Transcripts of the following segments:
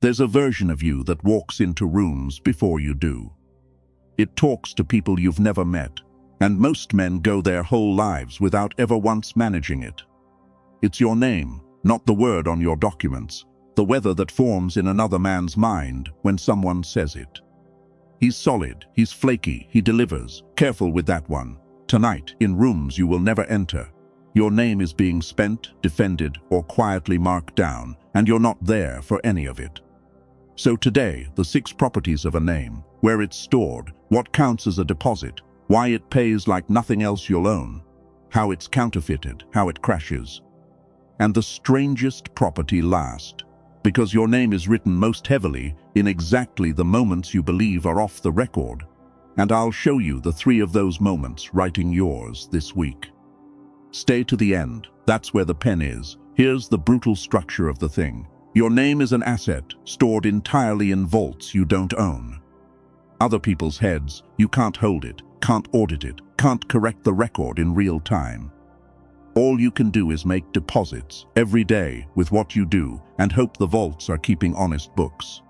There's a version of you that walks into rooms before you do. It talks to people you've never met, and most men go their whole lives without ever once managing it. It's your name, not the word on your documents, the weather that forms in another man's mind when someone says it. He's solid, he's flaky, he delivers. Careful with that one. Tonight, in rooms you will never enter, your name is being spent, defended, or quietly marked down, and you're not there for any of it. So today, the 6 properties of a name, where it's stored, what counts as a deposit, why it pays like nothing else you'll own, how it's counterfeited, how it crashes. And the strangest property last, because your name is written most heavily in exactly the moments you believe are off the record. And I'll show you the 3 of those moments writing yours this week. Stay to the end, that's where the pen is. Here's the brutal structure of the thing. Your name is an asset, stored entirely in vaults you don't own. Other people's heads, you can't hold it, can't audit it, can't correct the record in real time. All you can do is make deposits every day with what you do and hope the vaults are keeping honest books.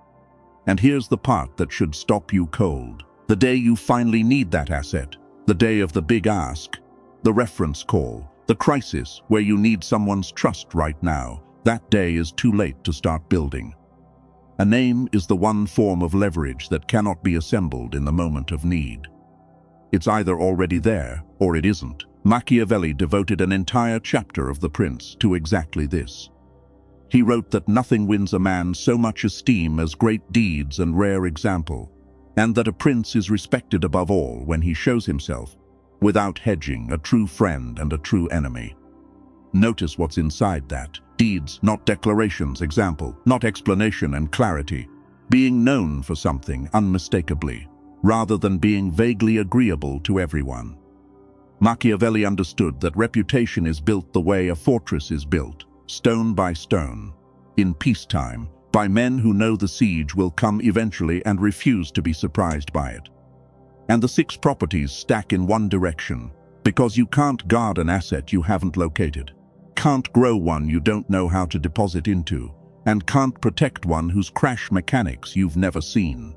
And here's the part that should stop you cold. The day you finally need that asset, the day of the big ask, the reference call, the crisis where you need someone's trust right now, that day is too late to start building. A name is the one form of leverage that cannot be assembled in the moment of need. It's either already there or it isn't. Machiavelli devoted an entire chapter of The Prince to exactly this. He wrote that nothing wins a man so much esteem as great deeds and rare example, and that a prince is respected above all when he shows himself, without hedging, a true friend and a true enemy. Notice what's inside that. Deeds, not declarations, example, not explanation and clarity. Being known for something unmistakably, rather than being vaguely agreeable to everyone. Machiavelli understood that reputation is built the way a fortress is built, stone by stone. In peacetime, by men who know the siege will come eventually and refuse to be surprised by it. And the 6 properties stack in one direction, because you can't guard an asset you haven't located, can't grow one you don't know how to deposit into, and can't protect one whose crash mechanics you've never seen.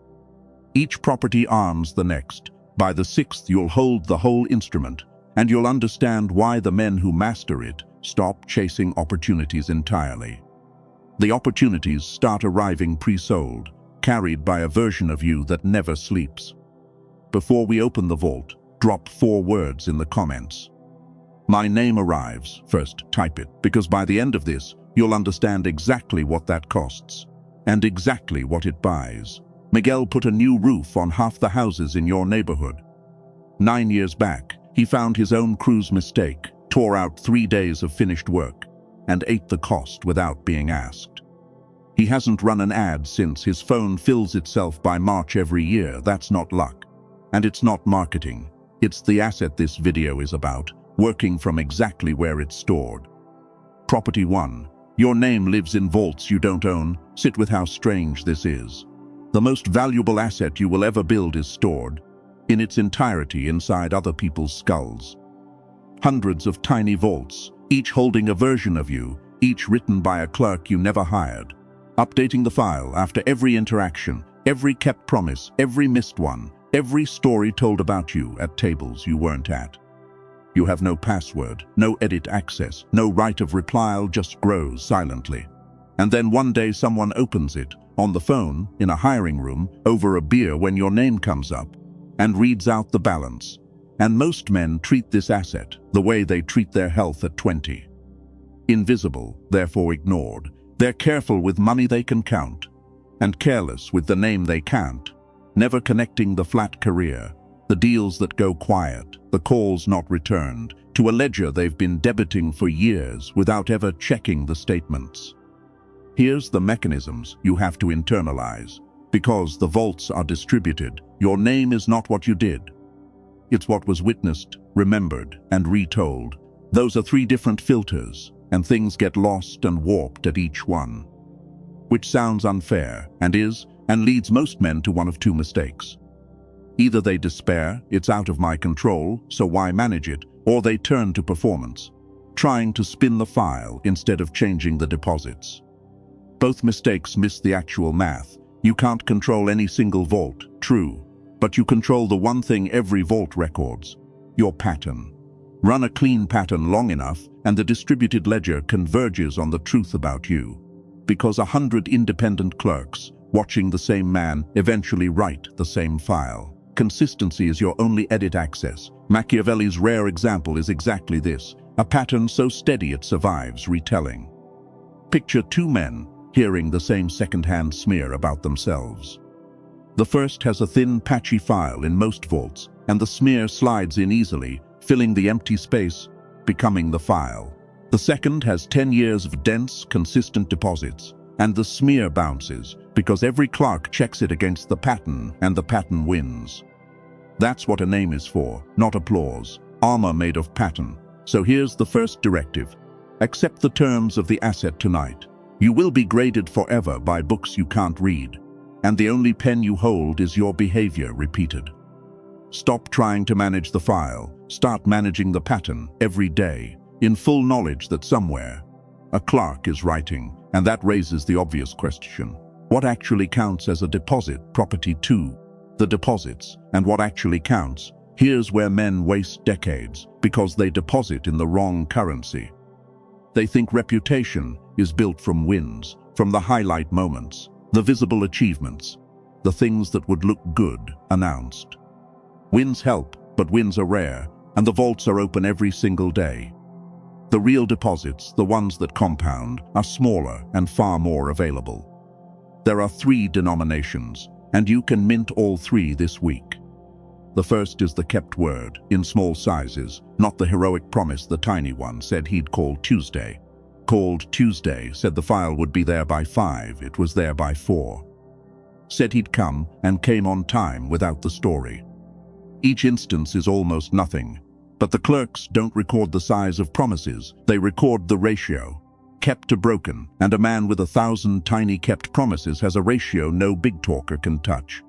Each property arms the next. By the 6th you'll hold the whole instrument, and you'll understand why the men who master it stop chasing opportunities entirely. The opportunities start arriving pre-sold, carried by a version of you that never sleeps. Before we open the vault, drop 4 words in the comments. My name arrives. First, type it, because by the end of this, you'll understand exactly what that costs, and exactly what it buys. Miguel put a new roof on half the houses in your neighborhood. 9 years back, he found his own crew's mistake, tore out 3 days of finished work, and ate the cost without being asked. He hasn't run an ad since. His phone fills itself by March every year. That's not luck. And it's not marketing. It's the asset this video is about, working from exactly where it's stored. Property 1. Your name lives in vaults you don't own. Sit with how strange this is. The most valuable asset you will ever build is stored, in its entirety, inside other people's skulls. Hundreds of tiny vaults, each holding a version of you, each written by a clerk you never hired, updating the file after every interaction, every kept promise, every missed one, every story told about you at tables you weren't at. You have no password, no edit access, no right of reply, just grows silently. And then one day someone opens it, on the phone, in a hiring room, over a beer when your name comes up, and reads out the balance. And most men treat this asset the way they treat their health at 20. Invisible, therefore ignored. They're careful with money they can count, and careless with the name they can't, never connecting the flat career, the deals that go quiet, the calls not returned, to a ledger they've been debiting for years without ever checking the statements. Here's the mechanisms you have to internalize. Because the vaults are distributed, your name is not what you did. It's what was witnessed, remembered, and retold. Those are 3 different filters, and things get lost and warped at each one. Which sounds unfair, and is, and leads most men to one of 2 mistakes. Either they despair, it's out of my control, so why manage it, or they turn to performance, trying to spin the file instead of changing the deposits. Both mistakes miss the actual math. You can't control any single vault, true, but you control the one thing every vault records: your pattern. Run a clean pattern long enough, and the distributed ledger converges on the truth about you. Because 100 independent clerks, watching the same man, eventually write the same file. Consistency is your only edit access. Machiavelli's rare example is exactly this: a pattern so steady it survives retelling. Picture two men hearing the same second-hand smear about themselves. The first has a thin, patchy file in most vaults, and the smear slides in easily, filling the empty space, becoming the file. The second has 10 years of dense, consistent deposits, and the smear bounces because every clerk checks it against the pattern, and the pattern wins. That's what a name is for, not applause. Armor made of pattern. So here's the first directive. Accept the terms of the asset tonight. You will be graded forever by books you can't read, and the only pen you hold is your behavior repeated. Stop trying to manage the file. Start managing the pattern every day, in full knowledge that somewhere a clerk is writing, and that raises the obvious question: what actually counts as a deposit? Property 2. The deposits, and what actually counts. Here's where men waste decades, because they deposit in the wrong currency. They think reputation is built from wins, from the highlight moments, the visible achievements, the things that would look good announced. Wins help, but wins are rare, and the vaults are open every single day. The real deposits, the ones that compound, are smaller and far more available. There are 3 denominations, and you can mint all 3 this week. The first is the kept word, in small sizes, not the heroic promise the tiny one said he'd call Tuesday. Called Tuesday, said the file would be there by 5, it was there by 4. Said he'd come, and came on time without the story. Each instance is almost nothing, but the clerks don't record the size of promises, they record the ratio. Kept to broken, and a man with 1,000 tiny kept promises has a ratio no big talker can touch.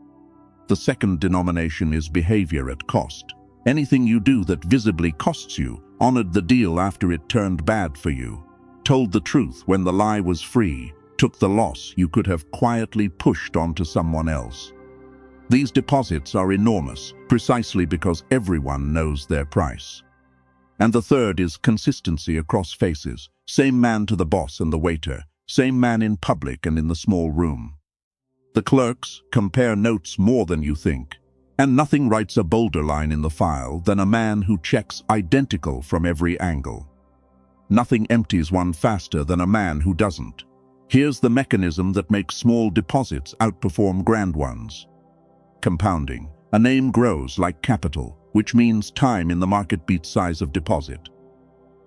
The second denomination is behavior at cost. Anything you do that visibly costs you, honored the deal after it turned bad for you, told the truth when the lie was free, took the loss you could have quietly pushed onto someone else. These deposits are enormous, precisely because everyone knows their price. And the third is consistency across faces. Same man to the boss and the waiter, same man in public and in the small room. The clerks compare notes more than you think, and nothing writes a bolder line in the file than a man who checks identical from every angle. Nothing empties one faster than a man who doesn't. Here's the mechanism that makes small deposits outperform grand ones. Compounding. A name grows like capital, which means time in the market beats size of deposit.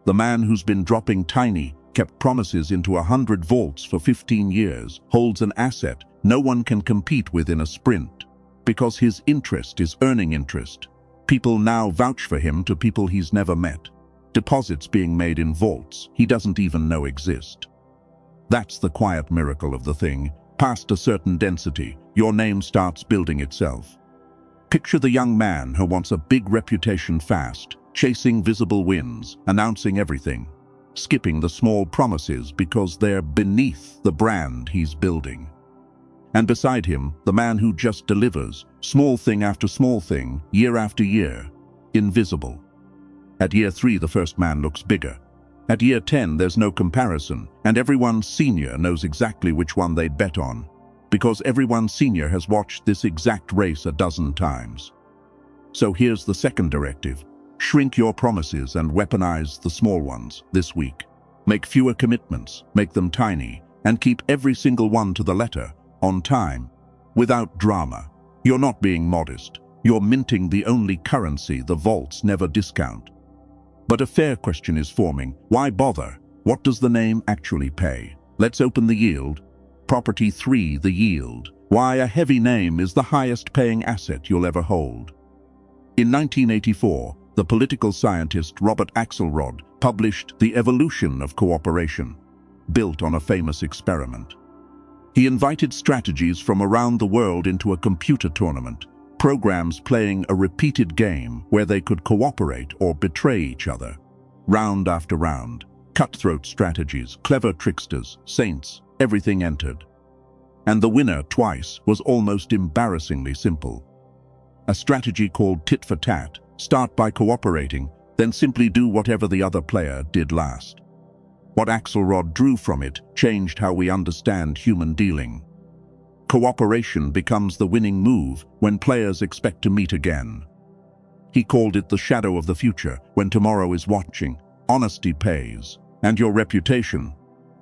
The man who's been dropping tiny, kept promises into 100 vaults for 15 years, holds an asset no one can compete with in a sprint, because his interest is earning interest. People now vouch for him to people he's never met. Deposits being made in vaults he doesn't even know exist. That's the quiet miracle of the thing. Past a certain density, your name starts building itself. Picture the young man who wants a big reputation fast, chasing visible wins, announcing everything, skipping the small promises because they're beneath the brand he's building. And beside him, the man who just delivers, small thing after small thing, year after year, invisible. At year 3, the first man looks bigger. At year 10, there's no comparison, and everyone senior knows exactly which one they'd bet on, because everyone senior has watched this exact race a dozen times. So here's the second directive. Shrink your promises and weaponize the small ones this week. Make fewer commitments, make them tiny, and keep every single one to the letter, on time, without drama. You're not being modest. You're minting the only currency the vaults never discount. But a fair question is forming. Why bother? What does the name actually pay? Let's open the yield. Property 3, the yield. Why a heavy name is the highest paying asset you'll ever hold. In 1984, the political scientist Robert Axelrod published The Evolution of Cooperation, built on a famous experiment. He invited strategies from around the world into a computer tournament, programs playing a repeated game where they could cooperate or betray each other. Round after round, cutthroat strategies, clever tricksters, saints, everything entered. And the winner twice was almost embarrassingly simple. A strategy called tit-for-tat, start by cooperating, then simply do whatever the other player did last. What Axelrod drew from it changed how we understand human dealing. Cooperation becomes the winning move when players expect to meet again. He called it the shadow of the future. When tomorrow is watching, honesty pays, and your reputation,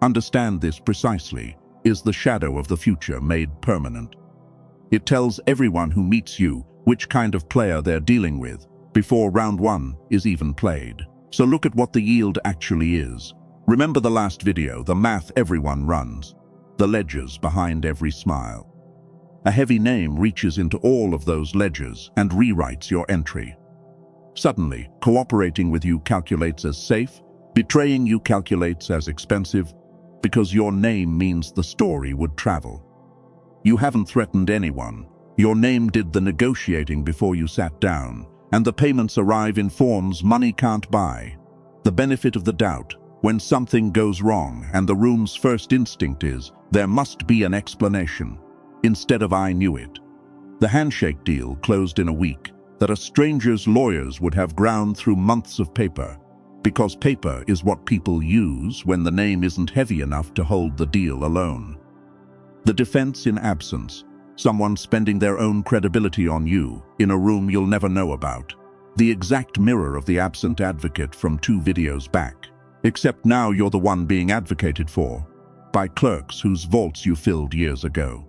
understand this precisely, is the shadow of the future made permanent. It tells everyone who meets you which kind of player they're dealing with before round one is even played. So look at what the yield actually is. Remember the last video, the math everyone runs, the ledgers behind every smile. A heavy name reaches into all of those ledgers and rewrites your entry. Suddenly, cooperating with you calculates as safe, betraying you calculates as expensive, because your name means the story would travel. You haven't threatened anyone. Your name did the negotiating before you sat down, and the payments arrive in forms money can't buy. The benefit of the doubt, when something goes wrong and the room's first instinct is, there must be an explanation, instead of I knew it. The handshake deal closed in a week that a stranger's lawyers would have ground through months of paper, because paper is what people use when the name isn't heavy enough to hold the deal alone. The defense in absence, someone spending their own credibility on you in a room you'll never know about. The exact mirror of the absent advocate from 2 videos back, except now you're the one being advocated for, by clerks whose vaults you filled years ago.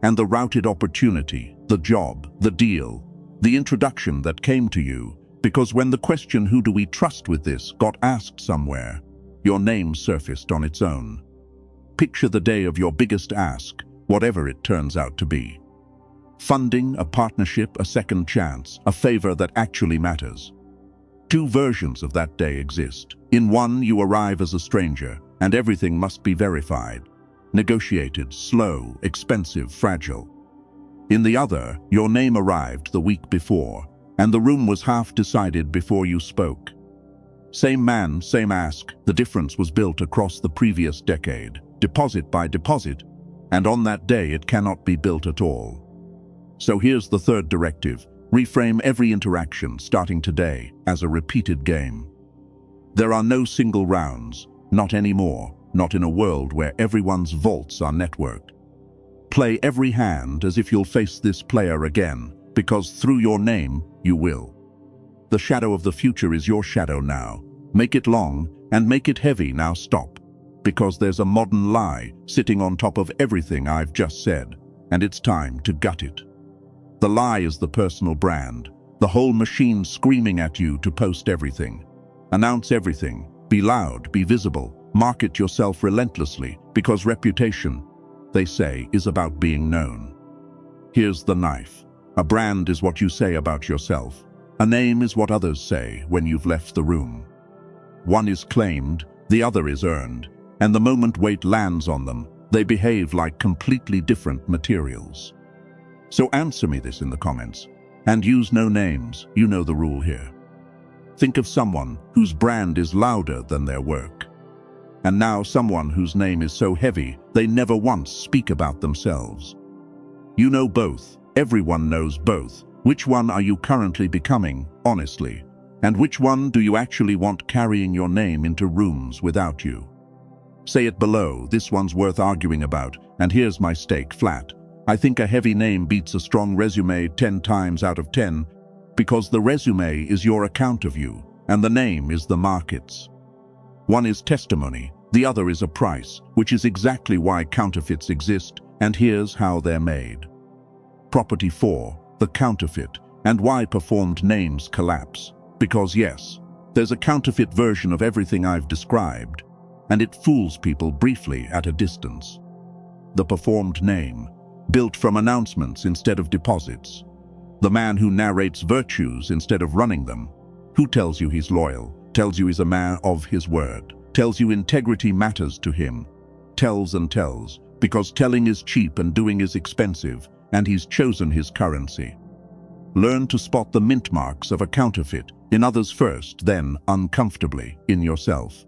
And the routed opportunity, the job, the deal, the introduction that came to you, because when the question "who do we trust with this" got asked somewhere, your name surfaced on its own. Picture the day of your biggest ask, whatever it turns out to be. Funding, a partnership, a second chance, a favor that actually matters. 2 versions of that day exist. In one, you arrive as a stranger, and everything must be verified, negotiated, slow, expensive, fragile. In the other, your name arrived the week before, and the room was half decided before you spoke. Same man, same ask, the difference was built across the previous decade, deposit by deposit, and on that day it cannot be built at all. So here's the third directive: reframe every interaction, starting today, as a repeated game. There are no single rounds, not anymore, not in a world where everyone's vaults are networked. Play every hand as if you'll face this player again, because through your name, you will. The shadow of the future is your shadow now. Make it long and make it heavy. Now stop, because there's a modern lie sitting on top of everything I've just said, and it's time to gut it. The lie is the personal brand, the whole machine screaming at you to post everything, announce everything, be loud, be visible, market yourself relentlessly, because reputation, they say, is about being known. Here's the knife. A brand is what you say about yourself. A name is what others say when you've left the room. One is claimed, the other is earned, and the moment weight lands on them, they behave like completely different materials. So answer me this in the comments, and use no names. You know the rule here. Think of someone whose brand is louder than their work. And now someone whose name is so heavy they never once speak about themselves. You know both. Everyone knows both. Which one are you currently becoming, honestly? And which one do you actually want carrying your name into rooms without you? Say it below. This one's worth arguing about, and here's my stake flat. I think a heavy name beats a strong resume 10 times out of 10, because the resume is your account of you, and the name is the market's. One is testimony, the other is a price, which is exactly why counterfeits exist, and here's how they're made. Property 4, the counterfeit, and why performed names collapse. Because yes, there's a counterfeit version of everything I've described, and it fools people briefly at a distance. The performed name, built from announcements instead of deposits. The man who narrates virtues instead of running them. Who tells you he's loyal, tells you he's a man of his word, tells you integrity matters to him. Tells and tells, because telling is cheap and doing is expensive, and he's chosen his currency. Learn to spot the mint marks of a counterfeit, in others first, then, uncomfortably, in yourself.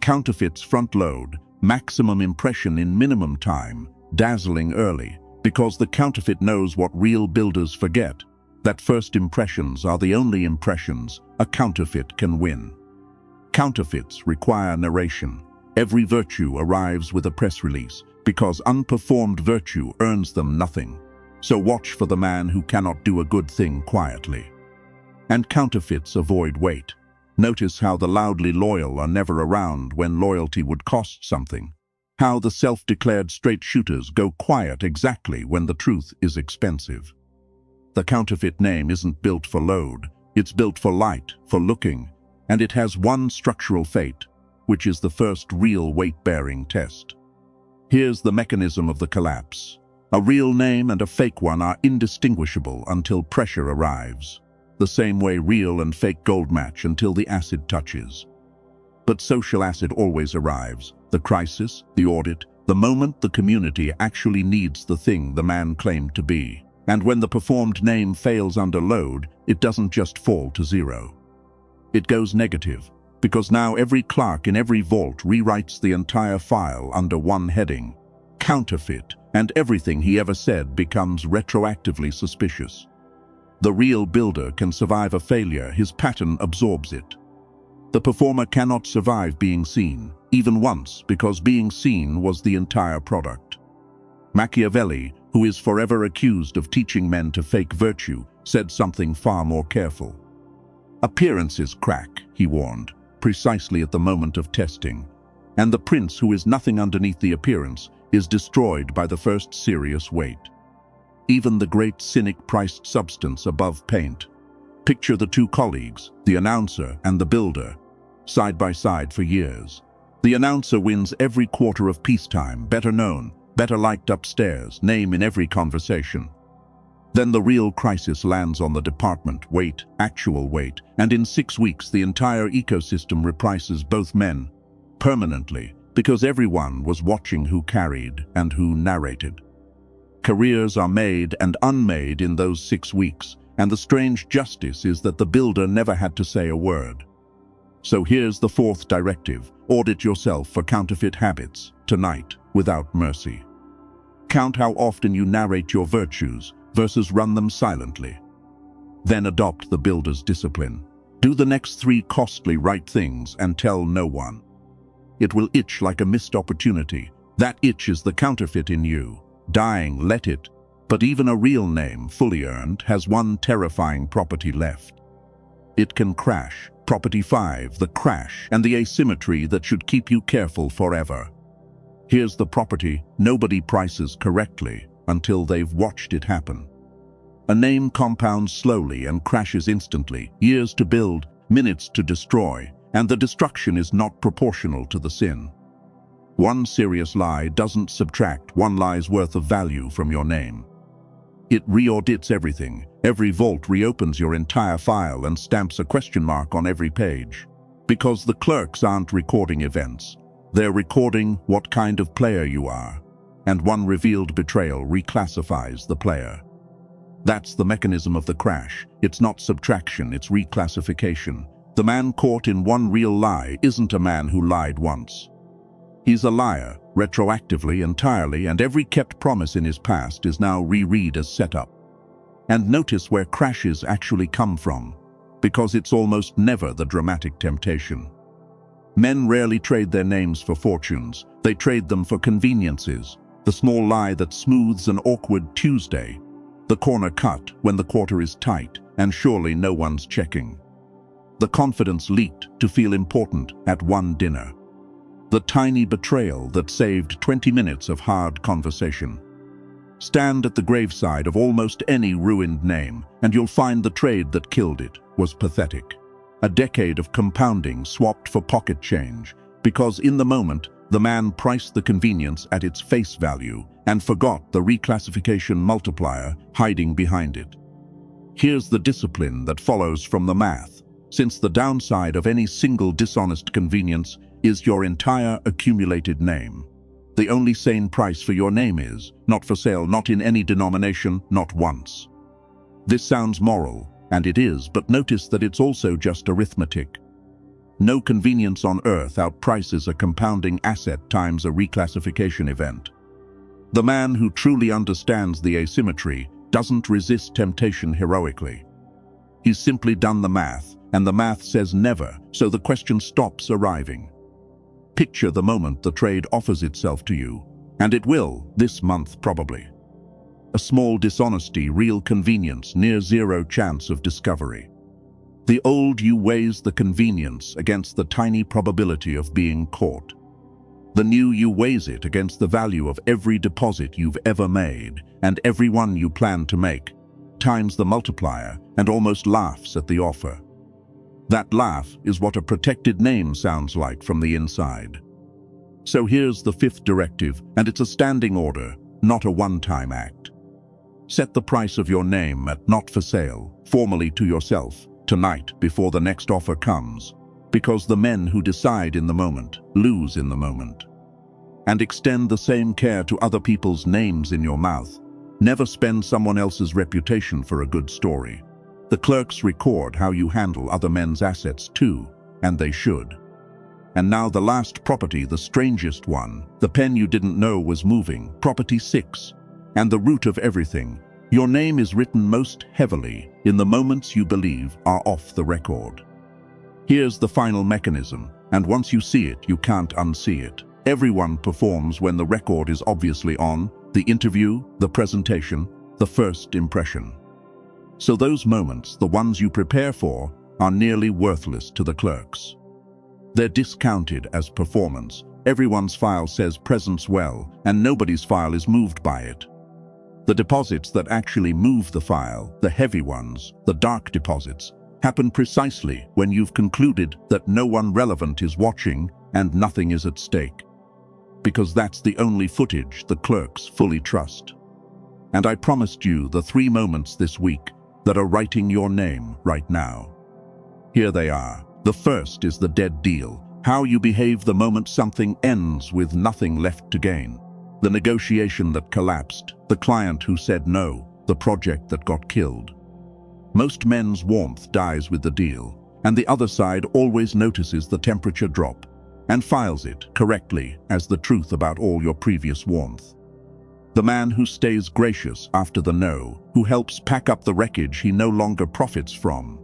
Counterfeits front load, Maximum impression in minimum time, dazzling early, because the counterfeit knows what real builders forget, that first impressions are the only impressions a counterfeit can win. Counterfeits require narration. Every virtue arrives with a press release, because unperformed virtue earns them nothing. So watch for the man who cannot do a good thing quietly. And counterfeits avoid wait. Notice how the loudly loyal are never around when loyalty would cost something. How the self-declared straight shooters go quiet exactly when the truth is expensive. The counterfeit name isn't built for load. It's built for light, for looking, and it has one structural fate, which is the first real weight-bearing test. Here's the mechanism of the collapse. A real name and a fake one are indistinguishable until pressure arrives. The same way real and fake gold match until the acid touches. But social acid always arrives. The crisis, the audit, the moment the community actually needs the thing the man claimed to be. And when the performed name fails under load, it doesn't just fall to zero. It goes negative, because now every clerk in every vault rewrites the entire file under one heading, counterfeit, and everything he ever said becomes retroactively suspicious. The real builder can survive a failure, his pattern absorbs it. The performer cannot survive being seen, even once, because being seen was the entire product. Machiavelli, who is forever accused of teaching men to fake virtue, said something far more careful. Appearances crack, he warned, precisely at the moment of testing, and the prince who is nothing underneath the appearance is destroyed by the first serious weight. Even the great cynic priced substance above paint. Picture the two colleagues, the announcer and the builder, side by side for years. The announcer wins every quarter of peacetime, better known, better liked upstairs, name in every conversation. Then the real crisis lands on the department, weight, actual weight, and in 6 weeks the entire ecosystem reprices both men, permanently, because everyone was watching who carried and who narrated. Careers are made and unmade in those 6 weeks, and the strange justice is that the builder never had to say a word. So here's the fourth directive: audit yourself for counterfeit habits, tonight, without mercy. Count how often you narrate your virtues versus run them silently. Then adopt the builder's discipline. Do the next 3 costly right things and tell no one. It will itch like a missed opportunity. That itch is the counterfeit in you. Dying, let it. But even a real name, fully earned, has one terrifying property left. It can crash. Property 5, the crash and the asymmetry that should keep you careful forever. Here's the property nobody prices correctly until they've watched it happen. A name compounds slowly and crashes instantly, years to build, minutes to destroy, and the destruction is not proportional to the sin. One serious lie doesn't subtract 1 lie's worth of value from your name. It re-audits everything. Every vault reopens your entire file and stamps a question mark on every page. Because the clerks aren't recording events. They're recording what kind of player you are. And one revealed betrayal reclassifies the player. That's the mechanism of the crash. It's not subtraction, it's reclassification. The man caught in one real lie isn't a man who lied once. He's a liar, retroactively, entirely, and every kept promise in his past is now reread as setup. And notice where crashes actually come from, because it's almost never the dramatic temptation. Men rarely trade their names for fortunes. They trade them for conveniences. The small lie that smooths an awkward Tuesday. The corner cut when the quarter is tight and surely no one's checking. The confidence leaked to feel important at one dinner. The tiny betrayal that saved 20 minutes of hard conversation. Stand at the graveside of almost any ruined name, and you'll find the trade that killed it was pathetic. A decade of compounding swapped for pocket change, because in the moment, the man priced the convenience at its face value and forgot the reclassification multiplier hiding behind it. Here's the discipline that follows from the math, since the downside of any single dishonest convenience is your entire accumulated name. The only sane price for your name is not for sale, not in any denomination, not once. This sounds moral, and it is, but notice that it's also just arithmetic. No convenience on earth outprices a compounding asset times a reclassification event. The man who truly understands the asymmetry doesn't resist temptation heroically. He's simply done the math, and the math says never, so the question stops arriving. Picture the moment the trade offers itself to you, and it will, this month probably. A small dishonesty, real convenience, near zero chance of discovery. The old you weighs the convenience against the tiny probability of being caught. The new you weighs it against the value of every deposit you've ever made and every one you plan to make, times the multiplier, and almost laughs at the offer. That laugh is what a protected name sounds like from the inside. So here's the fifth directive, and it's a standing order, not a one-time act. Set the price of your name at not for sale, formally to yourself, tonight before the next offer comes, because the men who decide in the moment lose in the moment. And extend the same care to other people's names in your mouth. Never spend someone else's reputation for a good story. The clerks record how you handle other men's assets too, and they should. And now the last property, the strangest one, the pen you didn't know was moving, property 6, and the root of everything. Your name is written most heavily in the moments you believe are off the record. Here's the final mechanism, and once you see it, you can't unsee it. Everyone performs when the record is obviously on, the interview, the presentation, the first impression. So those moments, the ones you prepare for, are nearly worthless to the clerks. They're discounted as performance. Everyone's file says presents well, and nobody's file is moved by it. The deposits that actually move the file, the heavy ones, the dark deposits, happen precisely when you've concluded that no one relevant is watching and nothing is at stake. Because that's the only footage the clerks fully trust. And I promised you the 3 moments this week that are writing your name right now. Here they are. The first is the dead deal, how you behave the moment something ends with nothing left to gain. The negotiation that collapsed, the client who said no, the project that got killed. Most men's warmth dies with the deal, and the other side always notices the temperature drop and files it correctly as the truth about all your previous warmth. The man who stays gracious after the no, who helps pack up the wreckage he no longer profits from,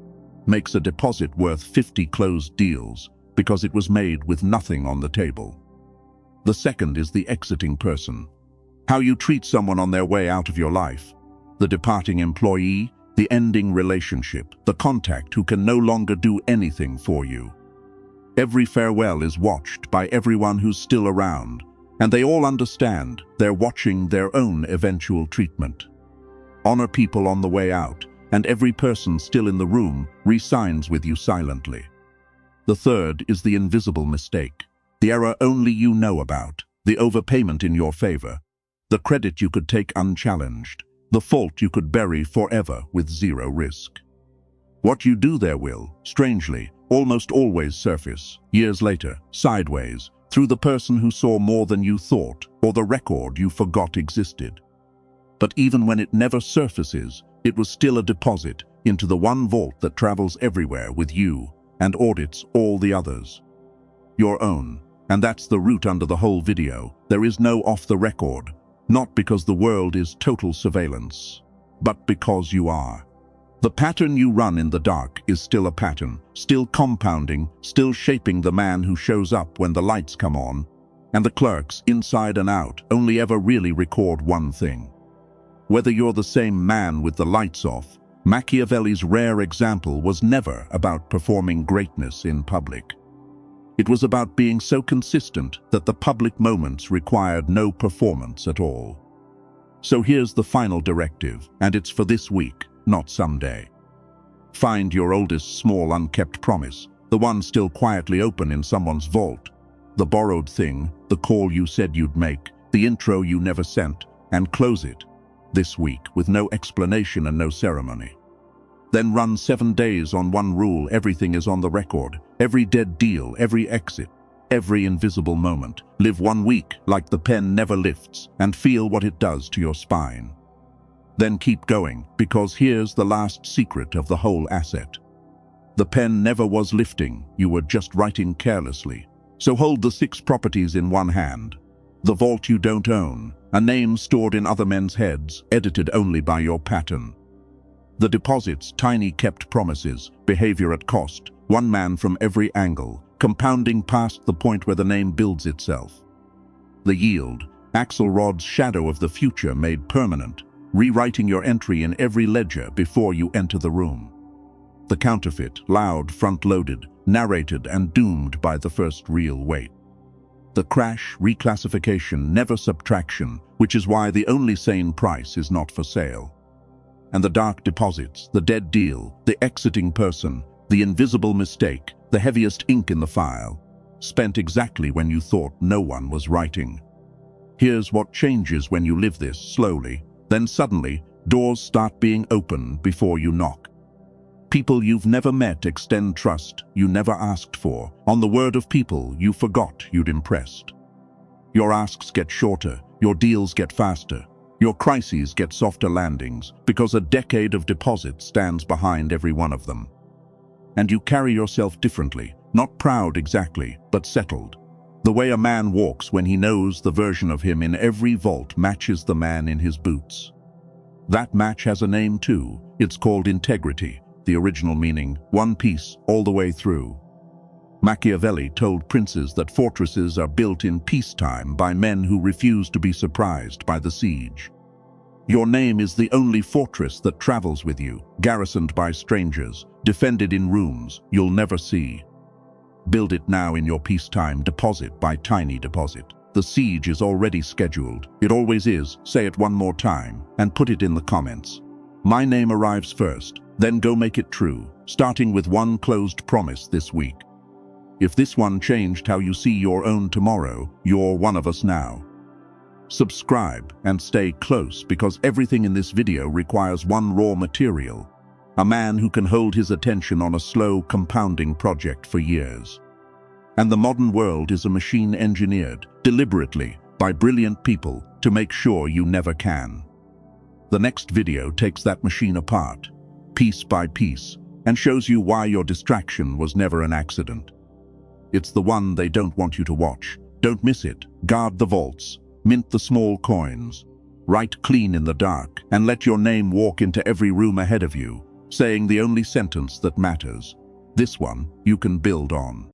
makes a deposit worth 50 closed deals because it was made with nothing on the table. The second is the exiting person. How you treat someone on their way out of your life. The departing employee, the ending relationship, the contact who can no longer do anything for you. Every farewell is watched by everyone who's still around, and they all understand they're watching their own eventual treatment. Honor people on the way out, and every person still in the room re-signs with you silently. The third is the invisible mistake, the error only you know about, the overpayment in your favor, the credit you could take unchallenged, the fault you could bury forever with zero risk. What you do there will, strangely, almost always surface, years later, sideways, through the person who saw more than you thought, or the record you forgot existed. But even when it never surfaces, it was still a deposit into the one vault that travels everywhere with you and audits all the others. Your own, and that's the root under the whole video. There is no off the record, not because the world is total surveillance, but because you are. The pattern you run in the dark is still a pattern, still compounding, still shaping the man who shows up when the lights come on, and the clerks, inside and out, only ever really record one thing. Whether you're the same man with the lights off, Machiavelli's rare example was never about performing greatness in public. It was about being so consistent that the public moments required no performance at all. So here's the final directive, and it's for this week, not someday. Find your oldest small unkept promise, the one still quietly open in someone's vault, the borrowed thing, the call you said you'd make, the intro you never sent, and close it this week with no explanation and no ceremony. Then run 7 days on one rule: everything is on the record, every dead deal, every exit, every invisible moment. Live 1 week like the pen never lifts and feel what it does to your spine. Then keep going, because here's the last secret of the whole asset. The pen never was lifting, you were just writing carelessly. So hold the 6 properties in one hand. The vault you don't own, a name stored in other men's heads, edited only by your pattern. The deposits, tiny kept promises, behavior at cost, one man from every angle, compounding past the point where the name builds itself. The yield, Axelrod's shadow of the future made permanent, rewriting your entry in every ledger before you enter the room. The counterfeit, loud, front-loaded, narrated and doomed by the first real weight. The crash, reclassification, never subtraction, which is why the only sane price is not for sale. And the dark deposits, the dead deal, the exiting person, the invisible mistake, the heaviest ink in the file, spent exactly when you thought no one was writing. Here's what changes when you live this slowly. Then suddenly, doors start being open before you knock. People you've never met extend trust you never asked for, on the word of people you forgot you'd impressed. Your asks get shorter, your deals get faster, your crises get softer landings, because a decade of deposit stands behind every one of them. And you carry yourself differently, not proud exactly, but settled. The way a man walks when he knows the version of him in every vault matches the man in his boots. That match has a name too. It's called integrity, the original meaning, one piece all the way through. Machiavelli told princes that fortresses are built in peacetime by men who refuse to be surprised by the siege. Your name is the only fortress that travels with you, garrisoned by strangers, defended in rooms you'll never see. Build it now in your peacetime, deposit by tiny deposit. The siege is already scheduled. It always is. Say it one more time and put it in the comments. My name arrives first, then go make it true, starting with one closed promise this week. If this one changed how you see your own tomorrow, you're one of us now. Subscribe and stay close, because everything in this video requires one raw material. A man who can hold his attention on a slow, compounding project for years. And the modern world is a machine engineered, deliberately, by brilliant people to make sure you never can. The next video takes that machine apart, piece by piece, and shows you why your distraction was never an accident. It's the one they don't want you to watch. Don't miss it. Guard the vaults, mint the small coins, write clean in the dark, and let your name walk into every room ahead of you, saying the only sentence that matters. This one you can build on.